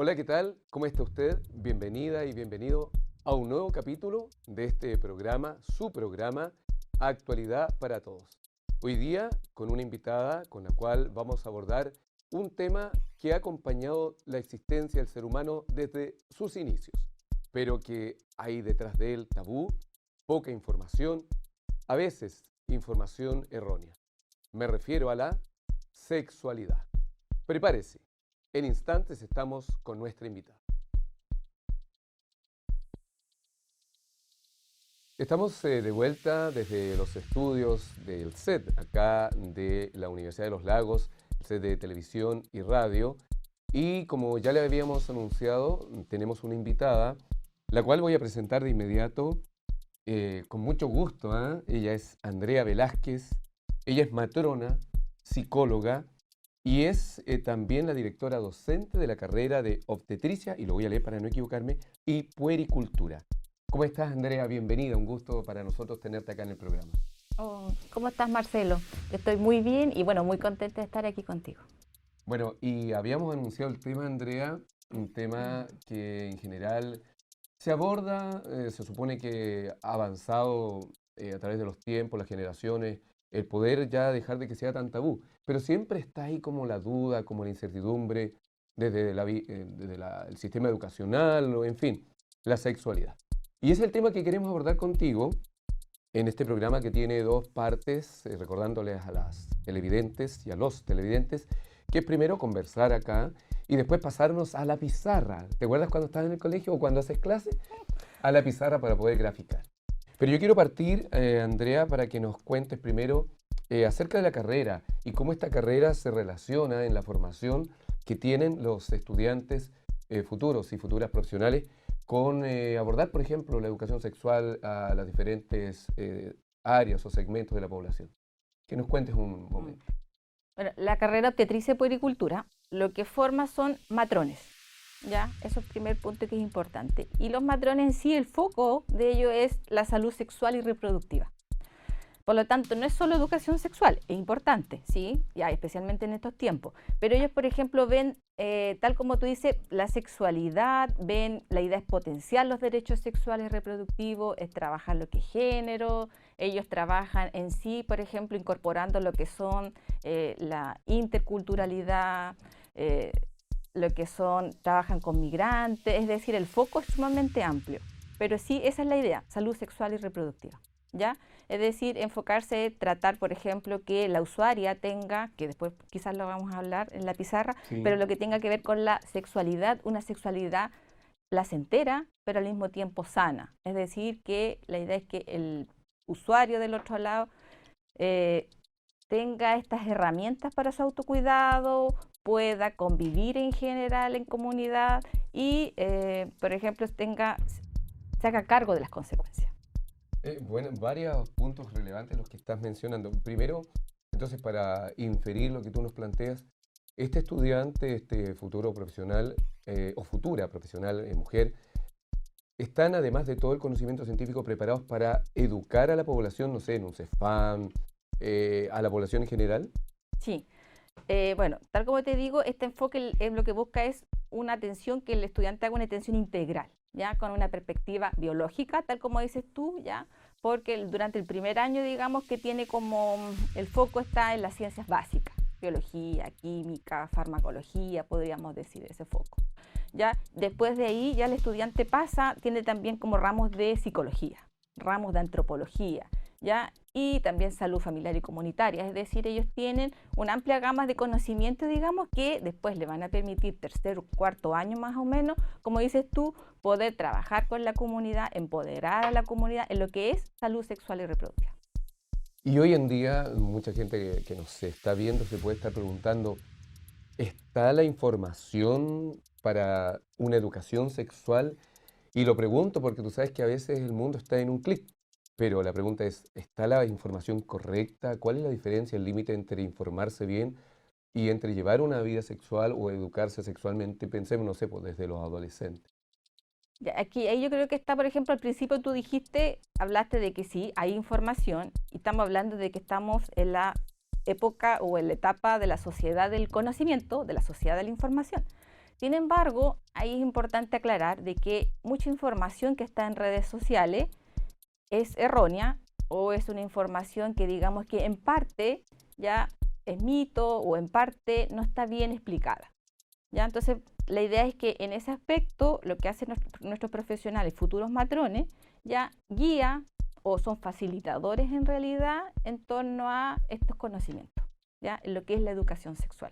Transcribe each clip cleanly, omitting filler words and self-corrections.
Hola, ¿qué tal? ¿Cómo está usted? Bienvenida y bienvenido a un nuevo capítulo de este programa, su programa, Actualidad para Todos. Hoy día con una invitada con la cual vamos a abordar un tema que ha acompañado la existencia del ser humano desde sus inicios, pero que hay detrás de él tabú, poca información, a veces información errónea. Me refiero a la sexualidad. Prepárese. En instantes estamos con nuestra invitada. Estamos de vuelta desde los estudios del SET, acá de la Universidad de los Lagos, el SET de televisión y radio. Y como ya le habíamos anunciado, tenemos una invitada, la cual voy a presentar de inmediato con mucho gusto. Ella es Andrea Velázquez, ella es matrona, psicóloga, y es también la directora docente de la carrera de obstetricia, y lo voy a leer para no equivocarme, y puericultura. ¿Cómo estás, Andrea? Bienvenida, un gusto para nosotros tenerte acá en el programa. Oh, ¿cómo estás, Marcelo? Estoy muy bien y bueno, muy contenta de estar aquí contigo. Bueno, y habíamos anunciado el tema, Andrea, un tema que en general se aborda, se supone que ha avanzado a través de los tiempos, las generaciones, el poder ya dejar de que sea tan tabú, pero siempre está ahí como la duda, como la incertidumbre, desde el sistema educacional, o en fin, la sexualidad. Y es el tema que queremos abordar contigo en este programa que tiene dos partes, recordándoles a las televidentes y a los televidentes, que es primero conversar acá y después pasarnos a la pizarra. ¿Te acuerdas cuando estás en el colegio o cuando haces clase? A la pizarra para poder graficar. Pero yo quiero partir, Andrea, para que nos cuentes primero acerca de la carrera y cómo esta carrera se relaciona en la formación que tienen los estudiantes futuros y futuras profesionales con abordar, por ejemplo, la educación sexual a las diferentes áreas o segmentos de la población. Que nos cuentes un Mm. momento. Bueno, la carrera obstetricia y puericultura lo que forma son matrones, ¿ya? Eso es el primer punto que es importante. Y los matrones en sí, el foco de ello es la salud sexual y reproductiva. Por lo tanto, no es solo educación sexual, es importante, ¿sí? Ya, especialmente en estos tiempos. Pero ellos, por ejemplo, ven, tal como tú dices, la sexualidad, ven, la idea es potenciar los derechos sexuales y reproductivos, es trabajar lo que es género, ellos trabajan en sí, por ejemplo, incorporando lo que son la interculturalidad, eh, lo que son, trabajan con migrantes, es decir, el foco es sumamente amplio. Pero sí, esa es la idea, salud sexual y reproductiva, ¿ya? Es decir, enfocarse, tratar, por ejemplo, que la usuaria tenga, que después quizás lo vamos a hablar en la pizarra, pero Sí. lo que tenga que ver con la sexualidad, una sexualidad placentera, pero al mismo tiempo sana. Es decir, que la idea es que el usuario del otro lado eh, tenga estas herramientas para su autocuidado, pueda convivir en general en comunidad y, por ejemplo, se haga cargo de las consecuencias. Bueno, varios puntos relevantes los que estás mencionando. Primero, entonces, para inferir lo que tú nos planteas, este estudiante, este futuro profesional o futura profesional mujer, están además de todo el conocimiento científico preparados para educar a la población, no sé, en un CEFAM, a la población en general. Sí, bueno, tal como te digo, este enfoque lo que busca es una atención, que el estudiante haga una atención integral, ¿ya? Con una perspectiva biológica, tal como dices tú, ¿ya? Porque durante el primer año, digamos que tiene como el foco está en las ciencias básicas, biología, química, farmacología, podríamos decir ese foco. ¿Ya? Después de ahí ya el estudiante pasa, tiene también como ramos de psicología, ramos de antropología, ¿ya? Y también salud familiar y comunitaria, es decir, ellos tienen una amplia gama de conocimientos, digamos, que después le van a permitir tercer o cuarto año más o menos, como dices tú, poder trabajar con la comunidad, empoderar a la comunidad en lo que es salud sexual y reproductiva. Y hoy en día, mucha gente que nos está viendo se puede estar preguntando, ¿está la información para una educación sexual? Y lo pregunto porque tú sabes que a veces el mundo está en un clic, pero la pregunta es, ¿está la información correcta? ¿Cuál es la diferencia, el límite entre informarse bien y entre llevar una vida sexual o educarse sexualmente? Pensemos, no sé, pues desde los adolescentes. Ya, aquí, ahí yo creo que está, por ejemplo, al principio tú dijiste, hablaste de que sí, hay información, y estamos hablando de que estamos en la época o en la etapa de la sociedad del conocimiento, de la sociedad de la información. Sin embargo, ahí es importante aclarar de que mucha información que está en redes sociales es errónea o es una información que digamos que en parte ya es mito o en parte no está bien explicada. ¿Ya? Entonces, la idea es que en ese aspecto lo que hacen nuestros profesionales, futuros matrones, ya guía o son facilitadores en realidad en torno a estos conocimientos, ¿ya? En lo que es la educación sexual.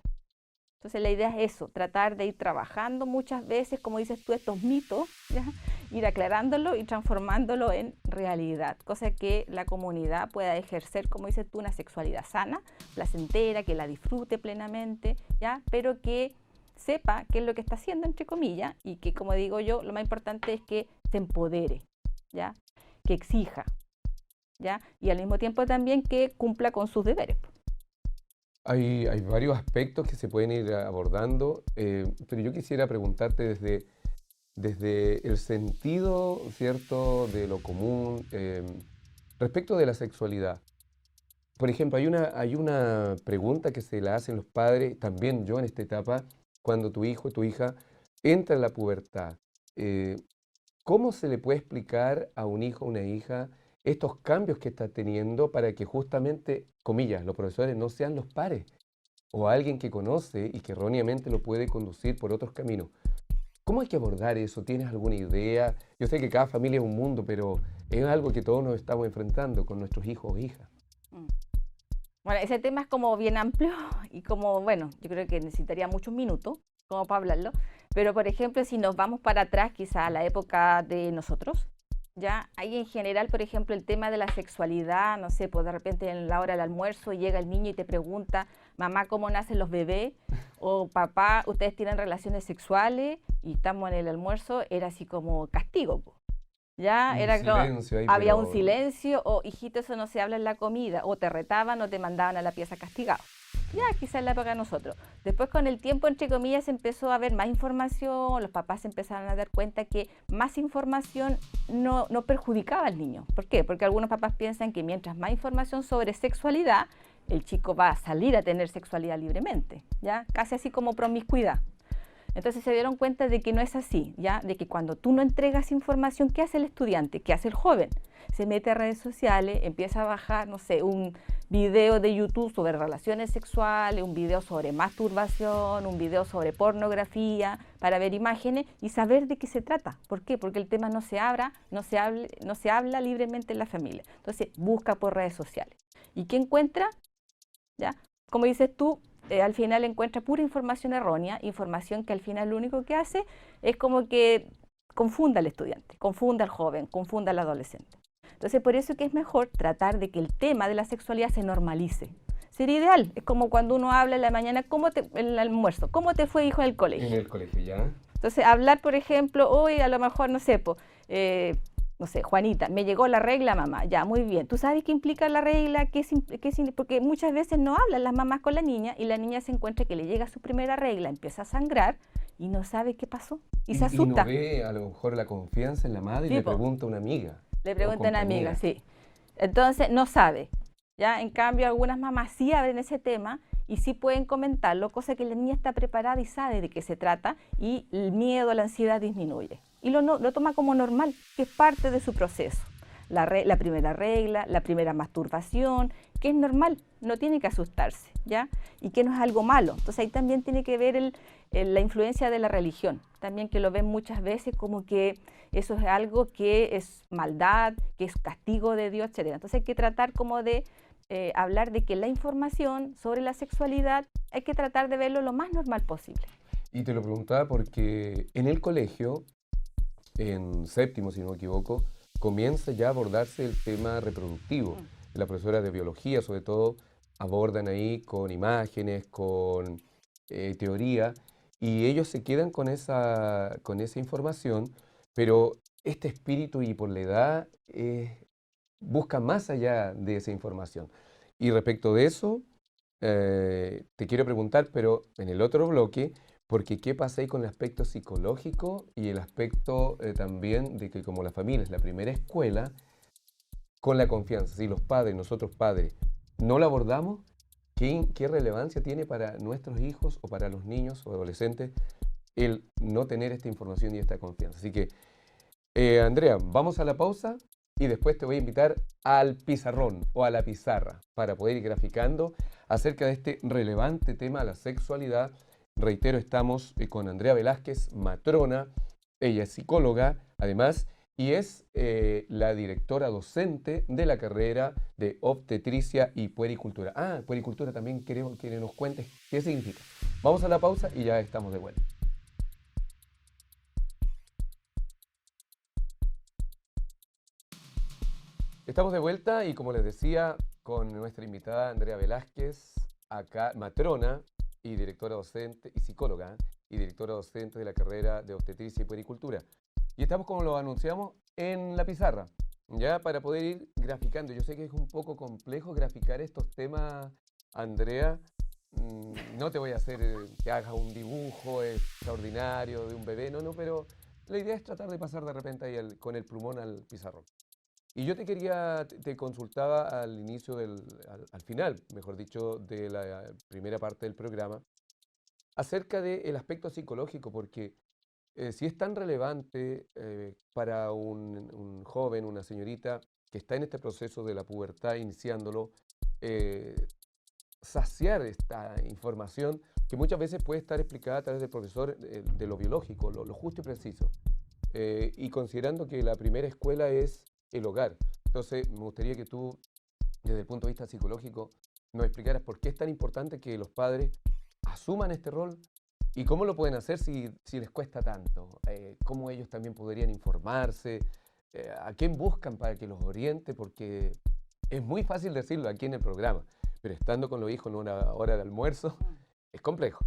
Entonces la idea es eso, tratar de ir trabajando muchas veces, como dices tú, estos mitos, ¿ya? Ir aclarándolo y transformándolo en realidad, cosa que la comunidad pueda ejercer, como dices tú, una sexualidad sana, placentera, que la disfrute plenamente, ¿ya? Pero que sepa qué es lo que está haciendo, entre comillas, y que, como digo yo, lo más importante es que se empodere, ¿ya? Que exija, ¿ya? Y al mismo tiempo también que cumpla con sus deberes. Hay varios aspectos que se pueden ir abordando, pero yo quisiera preguntarte desde el sentido, ¿cierto?, de lo común, respecto de la sexualidad. Por ejemplo, hay una pregunta que se la hacen los padres, también yo en esta etapa, cuando tu hijo o tu hija entra en la pubertad. Eh, ¿Cómo se le puede explicar a un hijo o una hija estos cambios que está teniendo para que justamente, comillas, los profesores no sean los pares o alguien que conoce y que erróneamente lo puede conducir por otros caminos? ¿Cómo hay que abordar eso? ¿Tienes alguna idea? Yo sé que cada familia es un mundo, pero es algo que todos nos estamos enfrentando con nuestros hijos o hijas. Mm. Bueno, ese tema es como bien amplio y como, bueno, yo creo que necesitaría muchos minutos como para hablarlo, pero por ejemplo, si nos vamos para atrás, quizá a la época de nosotros, ya ahí en general, por ejemplo, el tema de la sexualidad, no sé, pues de repente en la hora del almuerzo llega el niño y te pregunta, mamá, ¿cómo nacen los bebés? O papá, ¿ustedes tienen relaciones sexuales? Y estamos en el almuerzo, era así como castigo, po. Ya Un era como, silencio ahí, había un pero silencio, o hijito, eso no se habla en la comida, o te retaban o te mandaban a la pieza castigado. Ya, quizás en la época de nosotros. Después con el tiempo, entre comillas, empezó a haber más información, los papás se empezaron a dar cuenta que más información no perjudicaba al niño. ¿Por qué? Porque algunos papás piensan que mientras más información sobre sexualidad, el chico va a salir a tener sexualidad libremente, ¿ya? Casi así como promiscuidad. Entonces se dieron cuenta de que no es así, ¿ya? De que cuando tú no entregas información, ¿qué hace el estudiante? ¿Qué hace el joven? Se mete a redes sociales, empieza a bajar, no sé, un video de YouTube sobre relaciones sexuales, un video sobre masturbación, un video sobre pornografía, para ver imágenes y saber de qué se trata. ¿Por qué? Porque el tema no se habla libremente en la familia. Entonces busca por redes sociales. ¿Y qué encuentra? ¿Ya? Como dices tú, al final encuentra pura información errónea, información que al final lo único que hace es como que confunda al estudiante, confunda al joven, confunda al adolescente. Entonces, por eso que es mejor tratar de que el tema de la sexualidad se normalice. Sería ideal, es como cuando uno habla en la mañana, en el almuerzo, ¿cómo te fue, hijo, en el colegio? en el colegio, ¿ya? Entonces, hablar, por ejemplo, hoy a lo mejor, no sé, no sé, Juanita, me llegó la regla, mamá, ya, muy bien. ¿Tú sabes qué implica la regla? Porque muchas veces no hablan las mamás con la niña y la niña se encuentra que le llega su primera regla, empieza a sangrar y no sabe qué pasó y se Y no asusta. ve a lo mejor la confianza en la madre y Sí, le po. pregunta a una amiga Le o pregunta a una amiga, compañera. sí. Entonces, no sabe. ¿Ya? En cambio, algunas mamás sí abren ese tema y sí pueden comentarlo, cosa que la niña está preparada y sabe de qué se trata y el miedo, la ansiedad disminuye. Y lo toma como normal, que es parte de su proceso. La primera regla, la primera masturbación, que es normal, no tiene que asustarse, ¿ya? Y que no es algo malo. Entonces ahí también tiene que ver la influencia de la religión, también que lo ven muchas veces como que eso es algo que es maldad, que es castigo de Dios, etc. Entonces hay que tratar como de hablar de que la información sobre la sexualidad hay que tratar de verlo lo más normal posible. Y te lo preguntaba porque en el colegio, en séptimo, si no me equivoco, comienza ya a abordarse el tema reproductivo. La profesora de biología, sobre todo, abordan ahí con imágenes, con teoría, y ellos se quedan con esa información, pero este espíritu y por la edad busca más allá de esa información. Y respecto de eso, te quiero preguntar, pero en el otro bloque, porque qué pasa ahí con el aspecto psicológico y el aspecto también de que como la familia es la primera escuela, con la confianza, si los padres, nosotros padres, no la abordamos, ¿qué relevancia tiene para nuestros hijos o para los niños o adolescentes el no tener esta información y esta confianza. Así que, Andrea, vamos a la pausa y después te voy a invitar al pizarrón o a la pizarra para poder ir graficando acerca de este relevante tema, la sexualidad. Reitero, estamos con Andrea Velázquez, matrona, ella es psicóloga, además, y es la directora docente de la carrera de obstetricia y puericultura. Ah, puericultura también queremos que nos cuentes qué significa. Vamos a la pausa y ya estamos de vuelta. Estamos de vuelta y como les decía, con nuestra invitada Andrea Velázquez, acá matrona y directora docente y psicóloga y directora docente de la carrera de obstetricia y puericultura. Y estamos, como lo anunciamos, en la pizarra, ya para poder ir graficando. Yo sé que es un poco complejo graficar estos temas, Andrea. No te voy a hacer que hagas un dibujo extraordinario de un bebé, no, pero la idea es tratar de pasar de repente ahí con el plumón al pizarrón. Y yo te consultaba al inicio al final, mejor dicho, de la primera parte del programa, acerca del aspecto psicológico, porque si es tan relevante para un joven, una señorita que está en este proceso de la pubertad, iniciándolo, saciar esta información que muchas veces puede estar explicada a través del profesor de lo biológico, lo justo y preciso. Y considerando que la primera escuela es el hogar. Entonces, me gustaría que tú, desde el punto de vista psicológico, nos explicaras por qué es tan importante que los padres asuman este rol y cómo lo pueden hacer si les cuesta tanto. Cómo ellos también podrían informarse, a quién buscan para que los oriente, porque es muy fácil decirlo aquí en el programa, pero estando con los hijos en una hora de almuerzo, es complejo.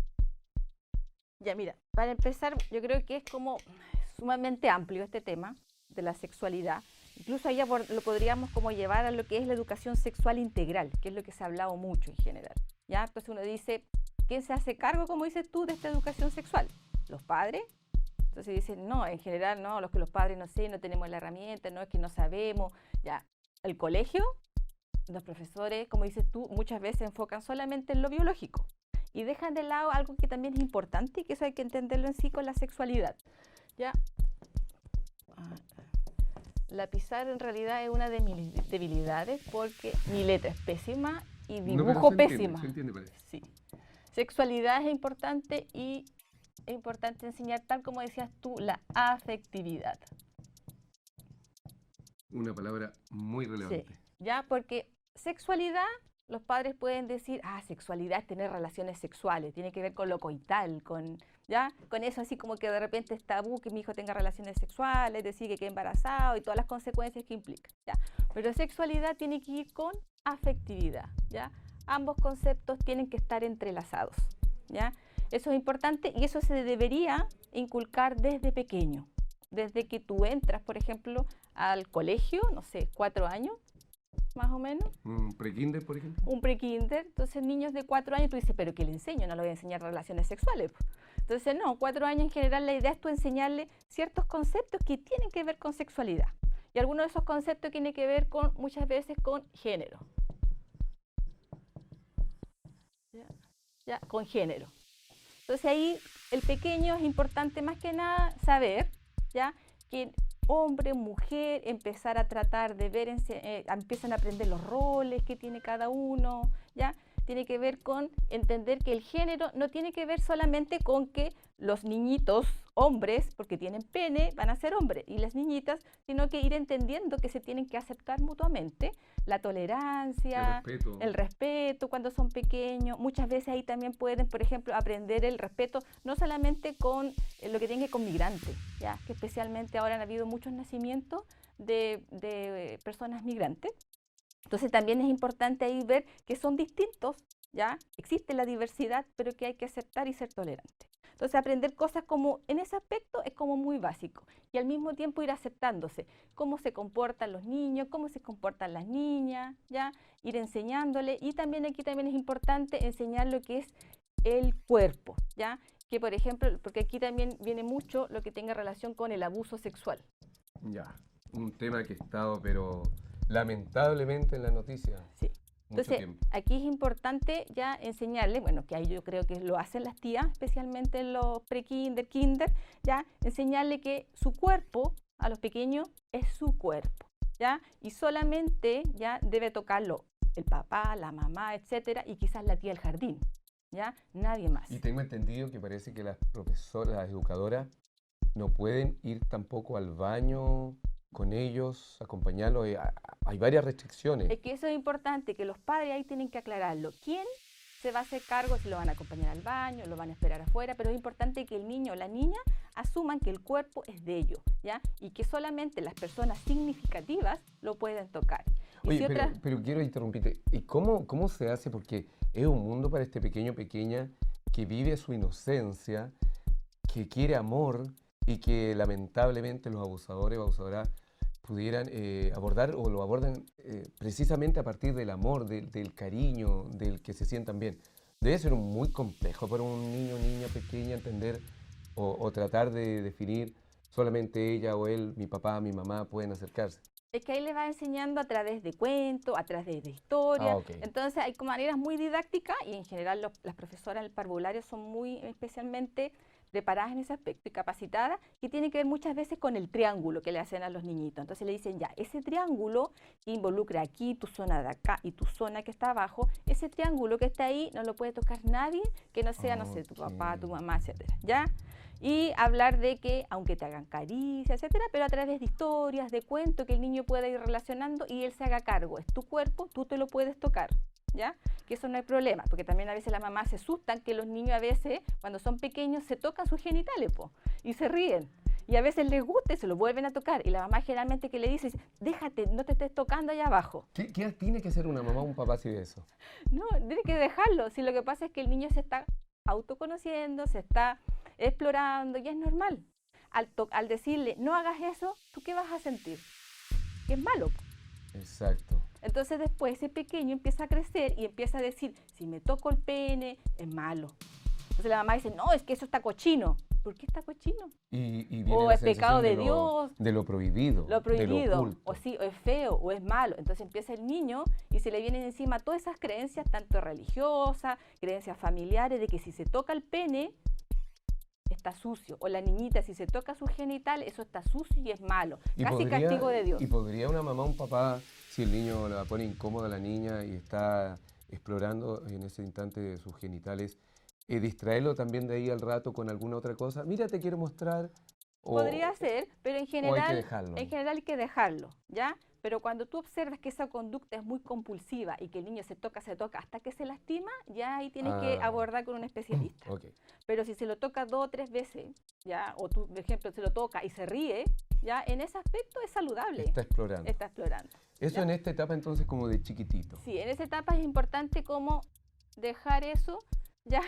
Ya, mira, para empezar, yo creo que es como sumamente amplio este tema de la sexualidad. Incluso ahí lo podríamos como llevar a lo que es la educación sexual integral, que es lo que se ha hablado mucho en general, ¿ya? Entonces uno dice, ¿quién se hace cargo, como dices tú, de esta educación sexual? ¿Los padres? Entonces dicen, no, en general no, los padres no sé, no tenemos la herramienta, no es que no sabemos, ya. ¿El colegio? Los profesores, como dices tú, muchas veces enfocan solamente en lo biológico y dejan de lado algo que también es importante y que eso hay que entenderlo en sí con la sexualidad, ¿ya? La pizarra en realidad es una de mis debilidades porque mi letra es pésima y dibujo pésima. Se entiende, parece. Sí. Sexualidad es importante y es importante enseñar, tal como decías tú, la afectividad. Una palabra muy relevante. Sí, ya, porque sexualidad, los padres pueden decir, sexualidad es tener relaciones sexuales, tiene que ver con lo coital, ¿ya? Con eso así como que de repente es tabú que mi hijo tenga relaciones sexuales, decir que quede embarazado y todas las consecuencias que implica, ¿ya? Pero sexualidad tiene que ir con afectividad, ¿ya? Ambos conceptos tienen que estar entrelazados, ¿ya? Eso es importante y eso se debería inculcar desde pequeño, desde que tú entras, por ejemplo, al colegio, no sé, 4 años, más o menos. ¿Un prekinder, por ejemplo? Un prekinder. Entonces, niños de 4 años, tú dices, ¿pero qué le enseño? No le voy a enseñar relaciones sexuales. Entonces, no, 4 años en general la idea es tú enseñarle ciertos conceptos que tienen que ver con sexualidad. Y algunos de esos conceptos tienen que ver muchas veces con género. ¿Ya? Con género. Entonces, ahí el pequeño es importante más que nada saber, ¿ya? Que hombre, mujer, empezar a tratar de ver, empiezan a aprender los roles que tiene cada uno, ¿ya? Tiene que ver con entender que el género no tiene que ver solamente con que los niñitos, hombres, porque tienen pene, van a ser hombres, y las niñitas, sino que ir entendiendo que se tienen que aceptar mutuamente, la tolerancia, el respeto cuando son pequeños. Muchas veces ahí también pueden, por ejemplo, aprender el respeto, no solamente con lo que tiene que ver con migrantes, ¿ya? Que especialmente ahora han habido muchos nacimientos de personas migrantes. Entonces también es importante ahí ver que son distintos, ¿ya? Existe la diversidad, pero que hay que aceptar y ser tolerante. Entonces aprender cosas como en ese aspecto es como muy básico y al mismo tiempo ir aceptándose cómo se comportan los niños, cómo se comportan las niñas, ¿ya? Ir enseñándole y también aquí también es importante enseñar lo que es el cuerpo, ¿ya? Que por ejemplo, porque aquí también viene mucho lo que tenga relación con el abuso sexual. Ya, un tema que ha estado pero lamentablemente en la noticia. Sí. Entonces, tiempo. aquí es importante ya enseñarle, bueno, que ahí yo creo que lo hacen las tías, especialmente en los pre-kinder, kinder, ya, enseñarle que su cuerpo, a los pequeños, es su cuerpo, ¿ya? Y solamente ya debe tocarlo el papá, la mamá, etcétera, y quizás la tía del jardín, ¿ya? Nadie más. Y tengo entendido que parece que las profesoras, las educadoras, no pueden ir tampoco al baño con ellos, acompañarlos. Hay varias restricciones. Es que eso es importante, que los padres ahí tienen que aclararlo. ¿Quién se va a hacer cargo si lo van a acompañar al baño, lo van a esperar afuera? Pero es importante que el niño o la niña asuman que el cuerpo es de ellos, ¿ya? Y que solamente las personas significativas lo pueden tocar. Y Oye, si pero quiero interrumpirte. ¿Y cómo se hace? Porque es un mundo para este pequeño o pequeña que vive su inocencia, que quiere amor y que lamentablemente los abusadores o abusadoras pudieran abordar o lo abordan precisamente a partir del amor, del cariño, del que se sientan bien. Debe ser muy complejo para un niño o niña pequeña entender o tratar de definir solamente ella o él, mi papá, mi mamá, pueden acercarse. es que ahí le va enseñando a través de cuentos, a través de historias. Ok. Entonces hay como maneras muy didácticas y en general las profesoras del parvulario son muy especialmente preparadas en ese aspecto y capacitadas, que tiene que ver muchas veces con el triángulo que le hacen a los niñitos. Entonces le dicen ya, ese triángulo que involucra aquí, tu zona de acá y tu zona que está abajo, ese triángulo que está ahí no lo puede tocar nadie que no sea, no sé, tu papá, tu mamá, etcétera, ¿ya? Y hablar de que, aunque te hagan caricias, etcétera, pero a través de historias, de cuentos, que el niño pueda ir relacionando y él se haga cargo. Es tu cuerpo, tú te lo puedes tocar, ¿ya? Que eso no hay problema, porque también a veces las mamás se asustan que los niños a veces, cuando son pequeños, se tocan sus genitales, y se ríen. Y a veces les gusta y se lo vuelven a tocar. Y la mamá generalmente que le dice, déjate, no te estés tocando allá abajo. ¿Qué tiene que hacer una mamá o un papá si de eso? No, tiene que dejarlo. Si lo que pasa es que el niño se está autoconociendo, se está explorando y es normal. Al decirle, no hagas eso, ¿tú qué vas a sentir? Que es malo. Exacto. Entonces después ese pequeño empieza a crecer y empieza a decir, si me toco el pene, es malo. Entonces la mamá dice, no, es que eso está cochino. ¿Por qué está cochino? Y viene O la es pecado sensación de Dios. De lo prohibido. Lo de lo prohibido, oculto. o sí, o es feo, o es malo. Entonces empieza el niño y se le vienen encima todas esas creencias, tanto religiosas, creencias familiares, de que si se toca el pene, está sucio. O la niñita, si se toca su genital, eso está sucio y es malo. Casi castigo de Dios. ¿Y podría una mamá o un papá, si el niño la pone incómoda a la niña y está explorando en ese instante sus genitales, distraerlo también de ahí al rato con alguna otra cosa? Mira, te quiero mostrar. Podría ser, pero en general, hay que dejarlo. en general hay que dejarlo, ¿ya? Pero cuando tú observas que esa conducta es muy compulsiva y que el niño se toca hasta que se lastima, ya ahí tienes que abordar con un especialista. Okay. Pero si se lo toca 2 o 3 veces, ¿ya? O tú, por ejemplo, se lo toca y se ríe, ¿ya? En ese aspecto es saludable. Está explorando. Está explorando. Eso ¿ya? En esta etapa entonces como de chiquitito. Sí, en esa etapa es importante como dejar eso, ¿ya?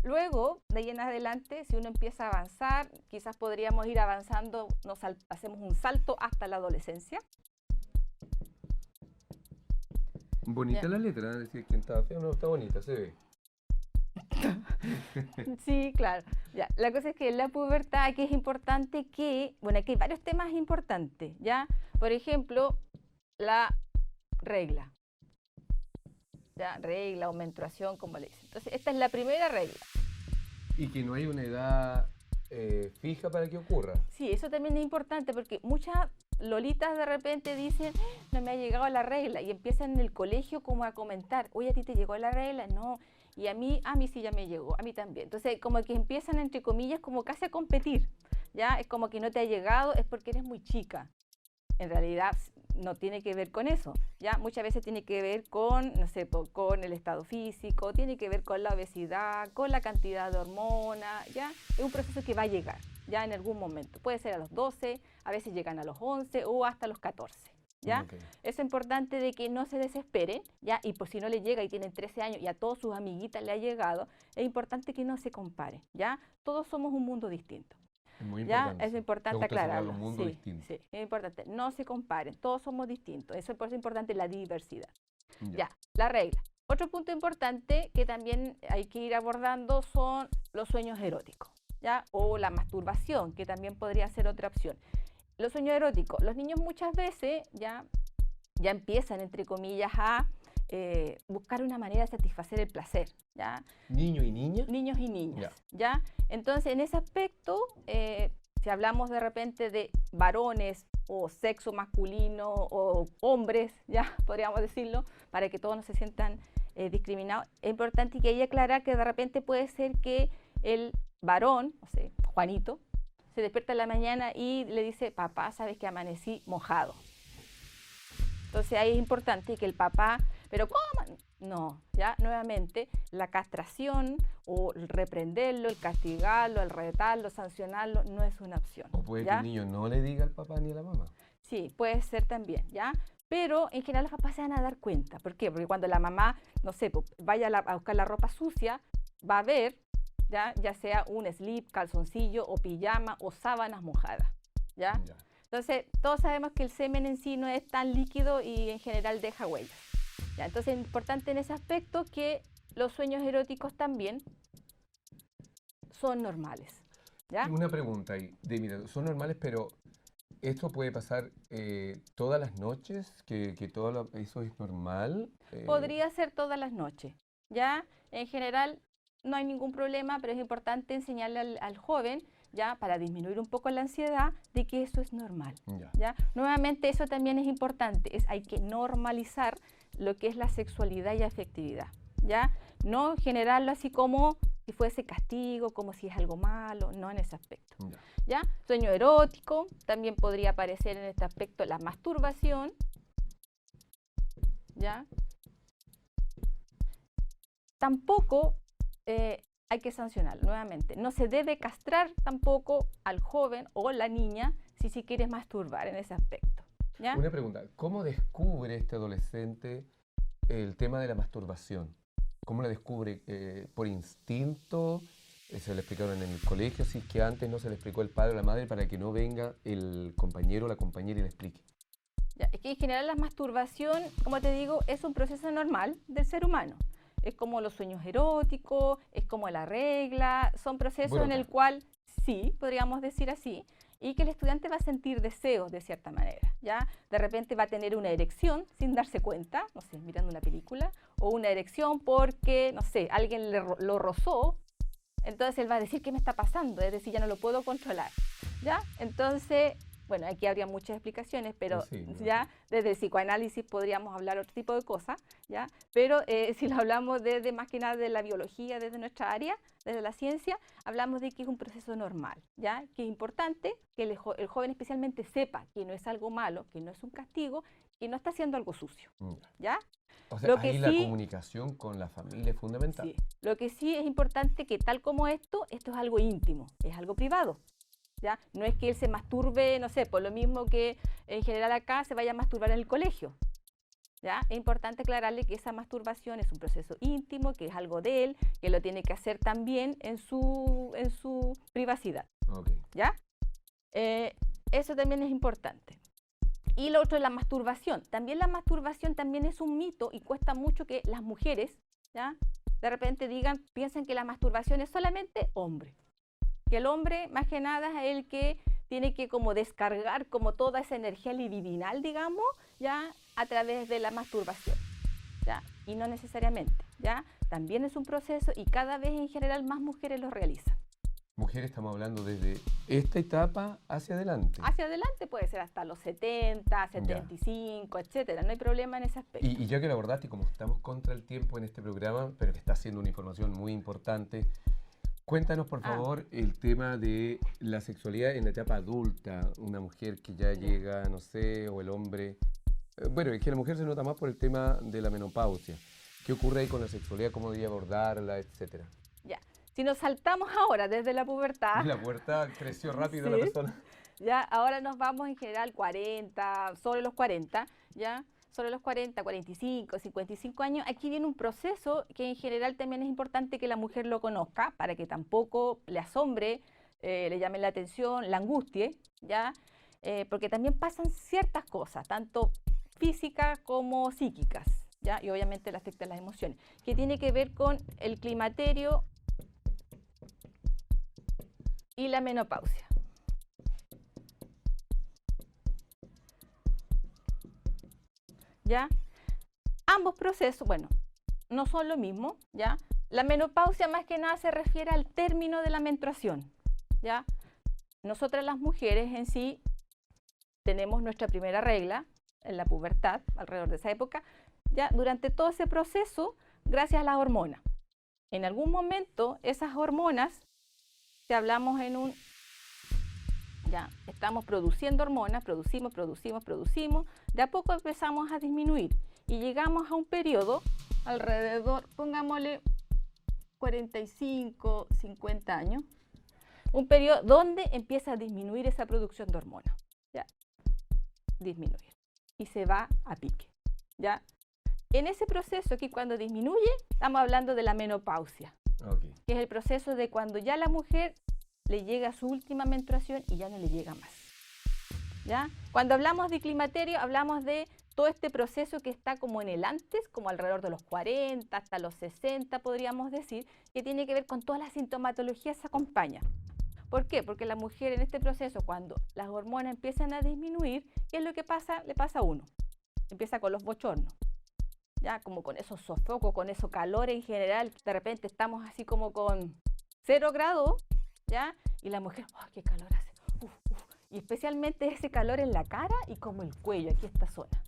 Luego, de ahí en adelante, si uno empieza a avanzar, quizás podríamos ir avanzando, hacemos un salto hasta la adolescencia. Bonita Ya. la letra, decir quién estaba feo, no, está bonita, se ve. Sí, claro. Ya. La cosa es que en la pubertad aquí es importante que, bueno, aquí hay varios temas importantes, ¿ya? Por ejemplo, la regla. ¿Ya? Regla o menstruación, como le dicen. Entonces, esta es la primera regla. Y que no hay una edad fija para que ocurra. Sí, eso también es importante porque muchas lolitas de repente dicen, no me ha llegado la regla, y empiezan en el colegio como a comentar, oye, ¿a ti te llegó la regla? No, y a mí sí ya me llegó, a mí también. Entonces, como que empiezan, entre comillas, como casi a competir, ¿ya? Es como que no te ha llegado, es porque eres muy chica. En realidad no tiene que ver con eso, ¿ya? Muchas veces tiene que ver con, no sé, con el estado físico, tiene que ver con la obesidad, con la cantidad de hormonas, ¿ya? Es un proceso que va a llegar, ¿ya? En algún momento. Puede ser a los 12, a veces llegan a los 11 o hasta los 14, ¿ya? Okay. Es importante de que no se desesperen, ¿ya? Y por si no le llega y tienen 13 años y a todas sus amiguitas le ha llegado, es importante que no se comparen, ¿ya? Todos somos un mundo distinto. Es muy ¿Ya? importante. Es importante aclararlo. Un mundo Sí, distinto. sí, es importante. No se comparen, todos somos distintos. Eso por eso es importante la diversidad. Ya, la regla. Otro punto importante que también hay que ir abordando son los sueños eróticos, ¿ya? O la masturbación, que también podría ser otra opción. Los sueños eróticos. Los niños muchas veces ya empiezan, entre comillas, a buscar una manera de satisfacer el placer, ¿ya? ¿Niño y niña? Niños y niñas, ¿ya? Entonces, en ese aspecto, si hablamos de repente de varones o sexo masculino o hombres, ya podríamos decirlo, para que todos no se sientan discriminados, es importante que ella aclarar que de repente puede ser que el varón, o sea, Juanito, se despierta en la mañana y le dice, papá, sabes que amanecí mojado. Entonces ahí es importante que el papá, pero ¿cómo? No, ya nuevamente la castración o el reprenderlo, el castigarlo, el retarlo, sancionarlo, no es una opción. O puede ¿ya? que el niño no le diga al papá ni a la mamá. Sí, puede ser también, ¿ya? Pero en general los papás se van a dar cuenta. ¿Por qué? Porque cuando la mamá, no sé, vaya a buscar la ropa sucia, va a ver, ya sea un slip, calzoncillo o pijama o sábanas mojadas, ¿ya? Entonces, todos sabemos que el semen en sí no es tan líquido y en general deja huellas. ¿Ya? Entonces, es importante en ese aspecto que los sueños eróticos también son normales. ¿Ya? Una pregunta ahí, mira, son normales, pero ¿esto puede pasar todas las noches? ¿Que eso es normal? Podría ser todas las noches. ¿Ya? En general no hay ningún problema, pero es importante enseñarle al joven, ya, para disminuir un poco la ansiedad, de que eso es normal. ¿Ya? Nuevamente, eso también es importante, hay que normalizar lo que es la sexualidad y afectividad. ¿Ya? No generarlo así como si fuese castigo, como si es algo malo, no en ese aspecto. ¿Ya? Sueño erótico, también podría aparecer en este aspecto la masturbación. ¿Ya? Tampoco hay que sancionar, nuevamente. No se debe castrar tampoco al joven o la niña si se quiere masturbar en ese aspecto. ¿Ya? Una pregunta, ¿cómo descubre este adolescente el tema de la masturbación? ¿Cómo lo descubre? ¿Por instinto? ¿Se le explicaron en el colegio? Si es que antes no se le explicó el padre o la madre para que no venga el compañero o la compañera y le explique. Ya, es que en general la masturbación, como te digo, es un proceso normal del ser humano. Es como los sueños eróticos, es como la regla, son procesos en el cual sí, podríamos decir así, y que el estudiante va a sentir deseos de cierta manera, ¿ya? De repente va a tener una erección sin darse cuenta, no sé, mirando una película, o una erección porque, no sé, alguien lo rozó, entonces él va a decir, ¿qué me está pasando? Es decir, ya no lo puedo controlar, ¿ya? Entonces, bueno, aquí habría muchas explicaciones, pero ya desde el psicoanálisis podríamos hablar otro tipo de cosas, ¿ya? Pero si lo hablamos desde más que nada de la biología, desde nuestra área, desde la ciencia, hablamos de que es un proceso normal, ¿ya? Que es importante que el joven especialmente sepa que no es algo malo, que no es un castigo, que no está haciendo algo sucio, ¿ya? O sea, ahí la comunicación con la familia es fundamental. Sí, lo que sí es importante que tal como esto es algo íntimo, es algo privado. ¿Ya? No es que él se masturbe, no sé, por lo mismo que en general acá se vaya a masturbar en el colegio. ¿Ya? Es importante aclararle que esa masturbación es un proceso íntimo, que es algo de él, que lo tiene que hacer también en su privacidad. ¿Ya? Eso también es importante. Y lo otro es la masturbación. También la masturbación también es un mito y cuesta mucho que las mujeres, ¿ya? De repente piensen que la masturbación es solamente hombre. Que el hombre, más que nada, es el que tiene que como descargar como toda esa energía libidinal, digamos, ya a través de la masturbación, ¿ya? Y no necesariamente, ¿ya? También es un proceso y cada vez en general más mujeres lo realizan. Mujeres, estamos hablando desde esta etapa hacia adelante. Hacia adelante puede ser hasta los 70, 75, etcétera. No hay problema en ese aspecto. Y ya que lo abordaste, como estamos contra el tiempo en este programa, pero que está siendo una información muy importante, cuéntanos, por favor, el tema de la sexualidad en la etapa adulta. Una mujer que ya llega, no sé, o el hombre. Bueno, es que la mujer se nota más por el tema de la menopausia. ¿Qué ocurre ahí con la sexualidad? ¿Cómo debería abordarla, etcétera? Ya. Si nos saltamos ahora desde la pubertad. La pubertad creció rápido la persona. Ya, ahora nos vamos en general 40, sobre los 40, ¿ya? Sobre los 40, 45, 55 años, aquí viene un proceso que en general también es importante que la mujer lo conozca para que tampoco le asombre, le llame la atención, la angustie, ¿ya? Porque también pasan ciertas cosas, tanto físicas como psíquicas, ¿ya? Y obviamente le afectan las emociones, que tiene que ver con el climaterio y la menopausia. ¿Ya? ambos procesos, bueno, no son lo mismo, ¿ya? La menopausia más que nada se refiere al término de la menstruación, ¿ya? Nosotras las mujeres en sí tenemos nuestra primera regla en la pubertad, alrededor de esa época, ya durante todo ese proceso, gracias a las hormonas. En algún momento esas hormonas, si hablamos ya estamos produciendo hormonas, producimos, de a poco empezamos a disminuir y llegamos a un periodo alrededor, pongámosle 45, 50 años, un periodo donde empieza a disminuir esa producción de hormonas, ¿ya? Disminuir y se va a pique, ¿ya? En ese proceso que cuando disminuye, estamos hablando de la menopausia, que es el proceso de cuando ya la mujer le llega a su última menstruación y ya no le llega más, ¿ya? Cuando hablamos de climaterio, hablamos de todo este proceso que está como en el antes, como alrededor de los 40 hasta los 60, podríamos decir, que tiene que ver con toda la sintomatología que se acompaña. ¿Por qué? Porque la mujer en este proceso, cuando las hormonas empiezan a disminuir, ¿qué es lo que pasa? Le pasa a uno. Empieza con los bochornos, ya como con esos sofocos, con esos calores en general. De repente estamos así como con 0 grados, ¿ya? Y la mujer, ¡oh, qué calor hace! Y especialmente ese calor en la cara y como el cuello, aquí esta zona.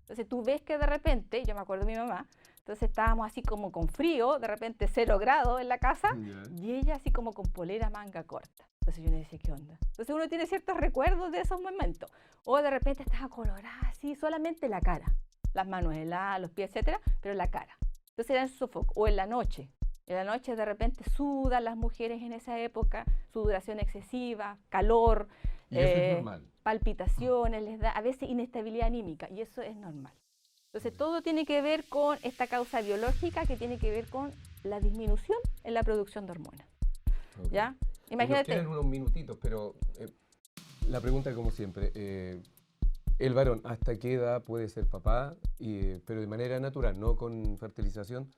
Entonces tú ves que de repente, yo me acuerdo de mi mamá, entonces estábamos así como con frío, de repente 0 grados en la casa, y ella así como con polera manga corta. Entonces yo le decía, ¿qué onda? Entonces uno tiene ciertos recuerdos de esos momentos. O de repente estás colorada así, solamente la cara. Las manos heladas, los pies, etcétera, pero la cara. Entonces era en su sofoco. O en la noche. En la noche de repente sudan las mujeres en esa época, sudoración excesiva, calor, y eso es normal. Palpitaciones, les da a veces inestabilidad anímica, y eso es normal. Entonces todo tiene que ver con esta causa biológica que tiene que ver con la disminución en la producción de hormonas. ¿Ya? Imagínate. Nos quedan unos minutitos, pero la pregunta como siempre, el varón, ¿hasta qué edad puede ser papá? Pero de manera natural, no con fertilización.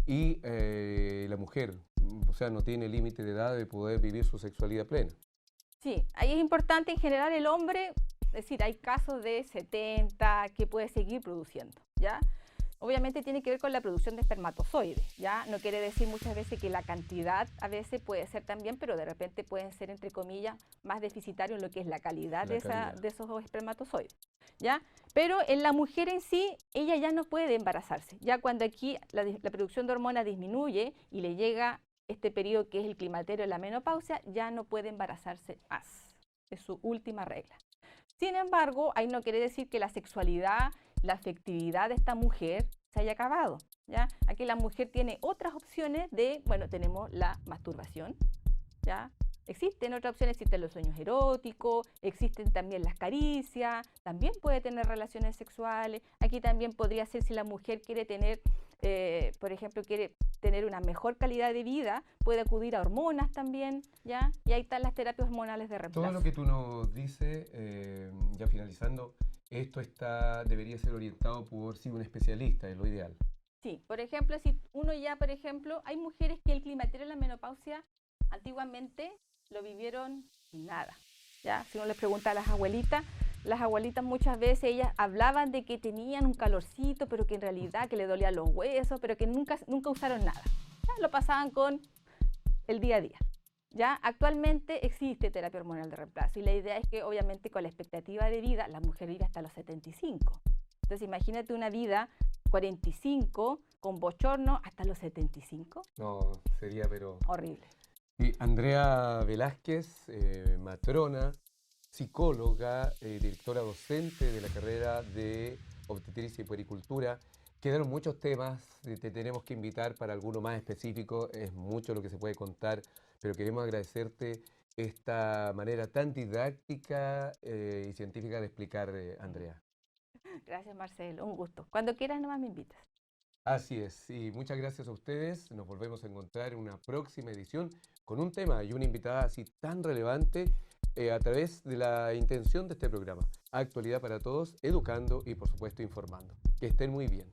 Y la mujer, o sea, no tiene límite de edad de poder vivir su sexualidad plena. Sí, ahí es importante en general el hombre, es decir, hay casos de 70 que puede seguir produciendo, ¿ya? Obviamente tiene que ver con la producción de espermatozoides, ¿ya? No quiere decir muchas veces que la cantidad a veces puede ser también, pero de repente pueden ser, entre comillas, más deficitarios en lo que es la calidad de esos espermatozoides, ¿ya? Pero en la mujer en sí, ella ya no puede embarazarse. Ya cuando aquí la producción de hormonas disminuye y le llega este periodo que es el climaterio, la menopausia, ya no puede embarazarse más. Es su última regla. Sin embargo, ahí no quiere decir que la sexualidad, la afectividad de esta mujer se haya acabado, ¿ya? Aquí la mujer tiene otras opciones de, bueno, tenemos la masturbación, ¿ya? Existen otras opciones, existen los sueños eróticos, existen también las caricias, también puede tener relaciones sexuales. Aquí también podría ser si la mujer quiere tener, por ejemplo, quiere tener una mejor calidad de vida, puede acudir a hormonas también, ¿ya? Y ahí están las terapias hormonales de reemplazo. Todo lo que tú nos dices, ya finalizando, esto debería ser orientado por un especialista, es lo ideal. Sí, por ejemplo, si uno ya, por ejemplo, hay mujeres que el climaterio y la menopausia antiguamente lo vivieron sin nada, ¿ya? Si uno les pregunta a las abuelitas muchas veces ellas hablaban de que tenían un calorcito, pero que en realidad que le dolían los huesos, pero que nunca usaron nada, ¿ya? Lo pasaban con el día a día, ¿ya? Actualmente existe terapia hormonal de reemplazo y la idea es que obviamente con la expectativa de vida la mujer vive hasta los 75. Entonces imagínate una vida 45 con bochorno hasta los 75. No, sería pero... horrible. Sí, Andrea Velázquez, matrona, psicóloga, directora docente de la carrera de obstetricia y puericultura. Quedaron muchos temas, te tenemos que invitar para alguno más específico, es mucho lo que se puede contar, pero queremos agradecerte esta manera tan didáctica y científica de explicar, Andrea. Gracias, Marcelo, un gusto. Cuando quieras nomás me invitas. Así es, y muchas gracias a ustedes. Nos volvemos a encontrar en una próxima edición con un tema y una invitada así tan relevante a través de la intención de este programa. Actualidad para todos, educando y por supuesto informando. Que estén muy bien.